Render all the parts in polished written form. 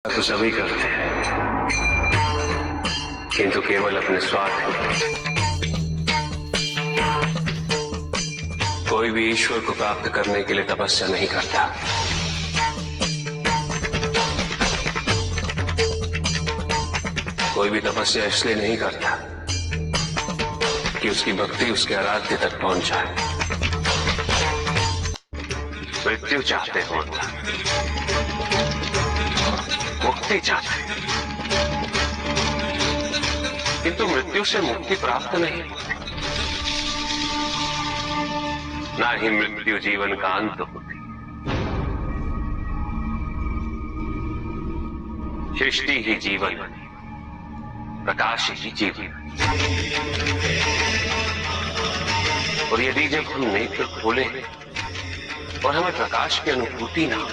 तो सभी करते हैं, किंतु केवल अपने स्वार्थ के लिए। कोई भी ईश्वर को प्राप्त करने के लिए तपस्या नहीं करता। कोई भी तपस्या इसलिए नहीं करता कि उसकी भक्ति उसके आराध्य तक पहुंच जाए। मृत्यु चाहते हो, मुक्ति चाहते हैं, किंतु मृत्यु से मुक्ति प्राप्त नहीं, ना ही मृत्यु जीवन का अंत होती। सृष्टि ही जीवन, प्रकाश ही जीवन। और यदि जब हम नेत्र खोले और हमें प्रकाश की अनुभूति ना हो,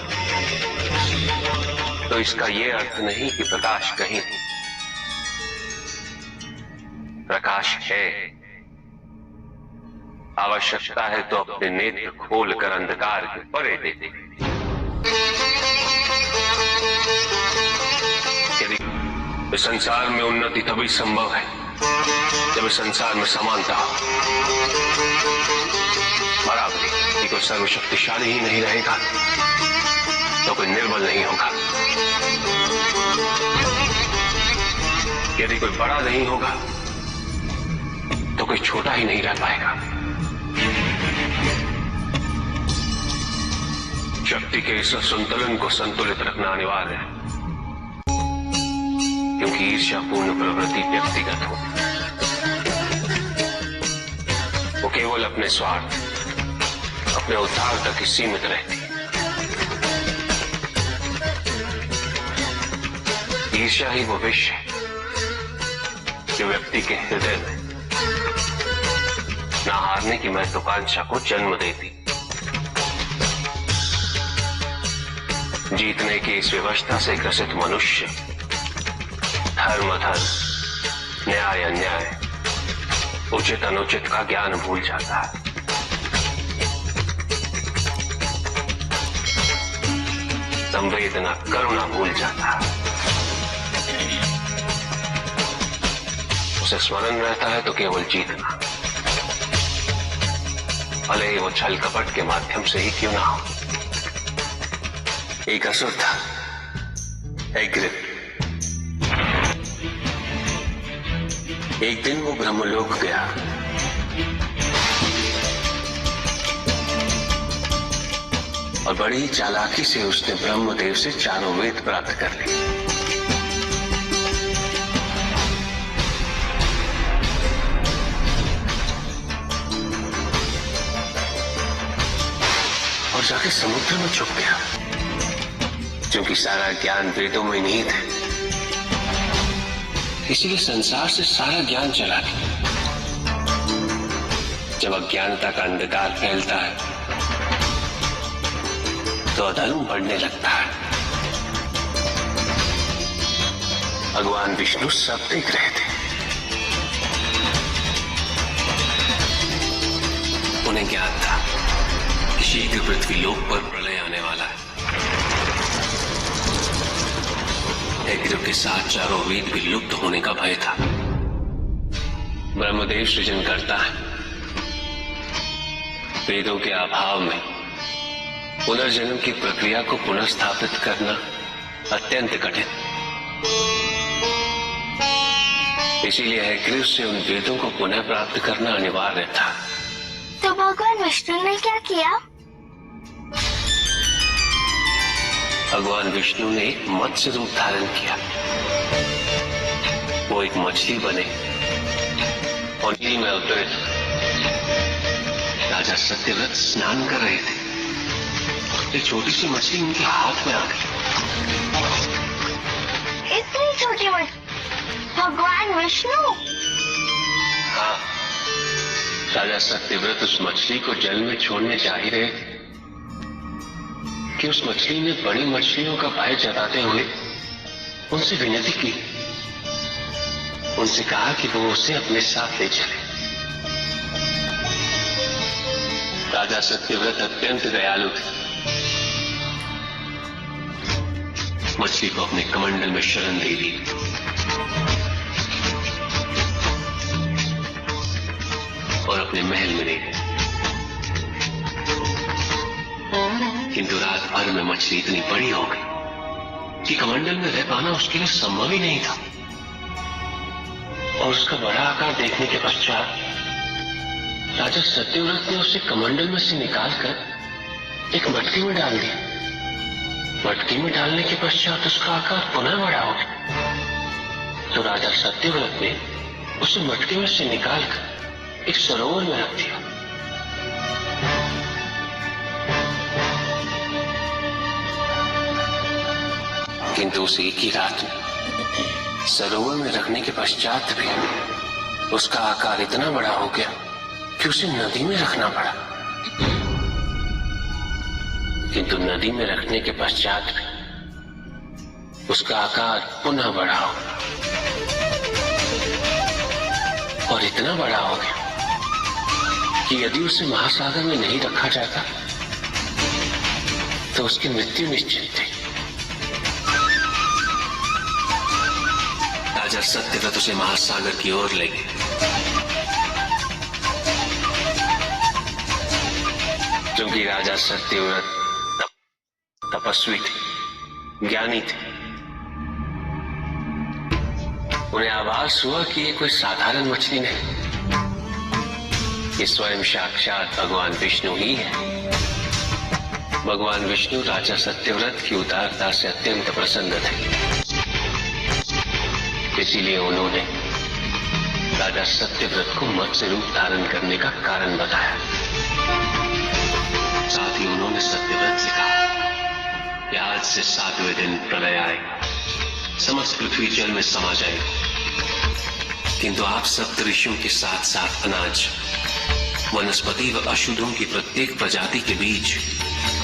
तो इसका यह अर्थ नहीं कि प्रकाश कहीं नहीं। प्रकाश है। आवश्यकता है तो अपने नेत्र खोलकर अंधकार के परे दे दे। यदि इस संसार में उन्नति तभी संभव है जब इस संसार में समानता हो, बराबरी। यदि कोई सर्वशक्तिशाली ही नहीं रहेगा तो कोई निर्बल नहीं होगा। यदि कोई बड़ा नहीं होगा तो कोई छोटा ही नहीं रह पाएगा। शक्ति के इस संतुलन को संतुलित रखना अनिवार्य है, क्योंकि ईर्ष्यापूर्ण प्रवृत्ति व्यक्तिगत हो, वो केवल अपने स्वार्थ, अपने उद्धार तक ही सीमित रहती है। ईर्ष्या ही वो विष है जो व्यक्ति के हृदय में न हारने की महत्वाकांक्षा को जन्म देती। जीतने की इस व्यवस्था से ग्रसित मनुष्य धर्म अधर्म, न्याय अन्याय, उचित अनुचित का ज्ञान भूल जाता है। संवेदना करुणा भूल जाता है। उसे स्मरण रहता है तो केवल जीतना, भले ही वो छल कपट के माध्यम से ही क्यों ना हो। एक असुर था, एग्रिप। एक दिन वो ब्रह्मलोक गया। और बड़ी चालाकी से उसने ब्रह्मदेव से चारों वेद प्राप्त कर लिए। और जाके समुद्र में छुप गया, क्योंकि सारा ज्ञान वेदों में नहीं था। इसीलिए संसार से सारा ज्ञान चला गया। जब अज्ञानता का अंधकार फैलता है तो अधर्म बढ़ने लगता है। भगवान विष्णु सब देख रहे थे। उन्हें ज्ञान था कि शीघ्र पृथ्वी लोक पर प्रलय आने वाला है। एग्रिप के साथ चारों वेद भी लुप्त होने का भय था। ब्रह्मदेव सृजन करता है। वेदों के अभाव में पुनर्जन्म की प्रक्रिया को पुनर्स्थापित करना अत्यंत कठिन। इसीलिए एग्रिप से उन वेदों को पुनः प्राप्त करना अनिवार्य था। तो भगवान विष्णु ने क्या किया? भगवान विष्णु ने एक मत्स्य रूप धारण किया। वो एक मछली बने और नदी में अवतरित। राजा सत्यव्रत स्नान कर रहे थे। एक छोटी सी मछली उनके हाथ में आ गई। इतनी छोटी मछली? भगवान विष्णु? हाँ, राजा सत्यव्रत उस मछली को जल में छोड़ने जा ही रहे थे कि उस मछली ने बड़ी मछलियों का भय जताते हुए उनसे विनती की। उनसे कहा कि वो उसे अपने साथ ले चले। राजा सत्यव्रत अत्यंत दयालु थे। मछली को अपने कमंडल में शरण दे दी। और अपने महल में ले गए। किंतु रात भर में मछली इतनी बड़ी हो गई कि कमंडल में रह पाना उसके लिए संभव ही नहीं था। और उसका बड़ा आकार देखने के पश्चात राजा सत्यव्रत ने उसे कमंडल में से निकालकर एक मटकी में डाल दिया। मटकी में डालने के पश्चात उसका आकार पुनः बड़ा हो गया। तो राजा सत्यव्रत ने उसे मटकी में से निकालकर एक सरोवर में रख दिया। किंतु उस एक ही रात में सरोवर में रखने के पश्चात भी उसका आकार इतना बड़ा हो गया कि उसे नदी में रखना पड़ा। किंतु नदी में रखने के पश्चात भी उसका आकार पुनः बड़ा हो और इतना बड़ा हो गया कि यदि उसे महासागर में नहीं रखा जाता तो उसकी मृत्यु निश्चित थी। राजा सत्यव्रत उसे महासागर की ओर ले गए। क्योंकि राजा सत्यव्रत तपस्वी थे, ज्ञानी थे, उन्हें आभास हुआ कि ये कोई साधारण मछली नहीं, ये स्वयं साक्षात भगवान विष्णु ही है। भगवान विष्णु राजा सत्यव्रत की उदारता से अत्यंत प्रसन्न थे। इसीलिए उन्होंने राजा सत्यव्रत को मत्स्य रूप धारण करने का कारण बताया। साथ ही उन्होंने सत्यव्रत से कहा कि आज से 7वें दिन प्रलय आएगा, समस्त पृथ्वी जल में समा जाएगी। किंतु आप सप्त ऋषियों के साथ साथ अनाज, वनस्पति व अशुद्धों की प्रत्येक प्रजाति के बीज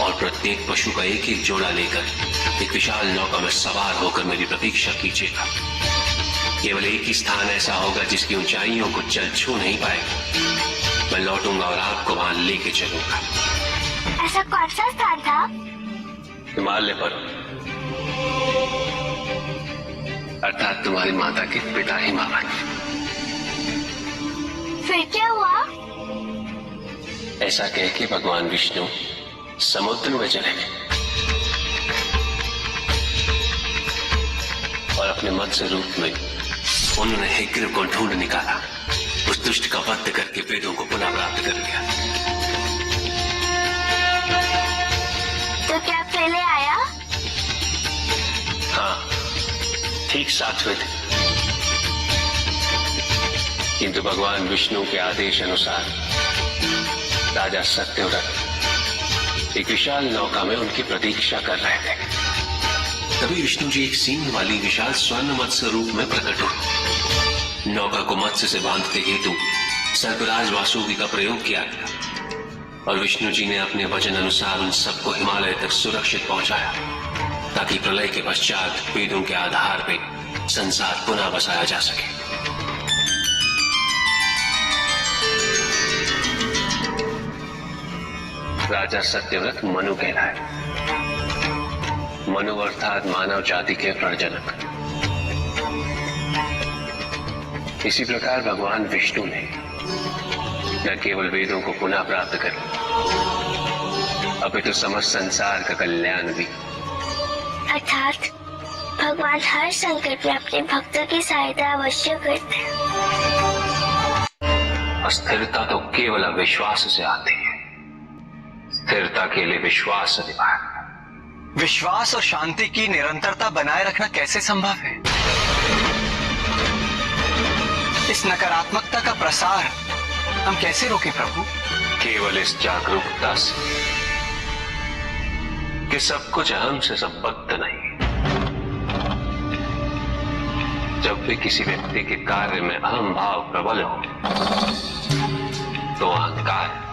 और प्रत्येक पशु का एक एक जोड़ा लेकर एक विशाल नौका में सवार होकर मेरी प्रतीक्षा कीजिएगा। केवल एक ही स्थान ऐसा होगा जिसकी ऊंचाइयों को जल छू नहीं पाएगा। मैं लौटूंगा और आपको वहां लेके चलूंगा। ऐसा कौन सा स्थान था? हिमालय पर्वत, अर्थात तुम्हारी माता के पिता हिमालय। फिर क्या हुआ? ऐसा कह के भगवान विष्णु समुद्र में चले गए और अपने मत्स्य रूप में उन्होंने हेग्रीव को ढूंढ निकाला। उस दुष्ट का वध करके वेदों को पुनः प्राप्त कर लिया। तो क्या पहले आया? हाँ, ठीक 7वें दिन। किंतु भगवान विष्णु के आदेश अनुसार राजा सत्यव्रत एक विशाल नौका में उनकी प्रतीक्षा कर रहे थे। तभी विष्णु जी एक सींग वाली विशाल स्वर्ण मत्स्य रूप में प्रकट हुए। नौका को मत्स्य से बांधते हेतु सर्पराज वासुकी का प्रयोग किया गया और विष्णु जी ने अपने वचन अनुसार उन सबको हिमालय तक सुरक्षित पहुंचाया, ताकि प्रलय के पश्चात वेदों के आधार पर संसार पुनः बसाया जा सके। राजा सत्यव्रत मनु कहलाए। मनु अर्थात मानव जाति के प्रजनक। इसी प्रकार भगवान विष्णु ने न केवल वेदों को पुनः प्राप्त कर अपितु समस्त संसार का कल्याण भी। अर्थात भगवान हर संकट में अपने भक्तों की सहायता अवश्य करते हैं। अस्थिरता तो केवल अविश्वास से आती है। स्थिरता के लिए विश्वास अनिवार्य। विश्वास और शांति की निरंतरता बनाए रखना कैसे संभव है? इस नकारात्मकता का प्रसार हम कैसे रोकें प्रभु? केवल इस जागरूकता से कि सब कुछ अहम से संबद्ध नहीं। जब भी किसी व्यक्ति के कार्य में अहम भाव प्रबल हो तो अहंकार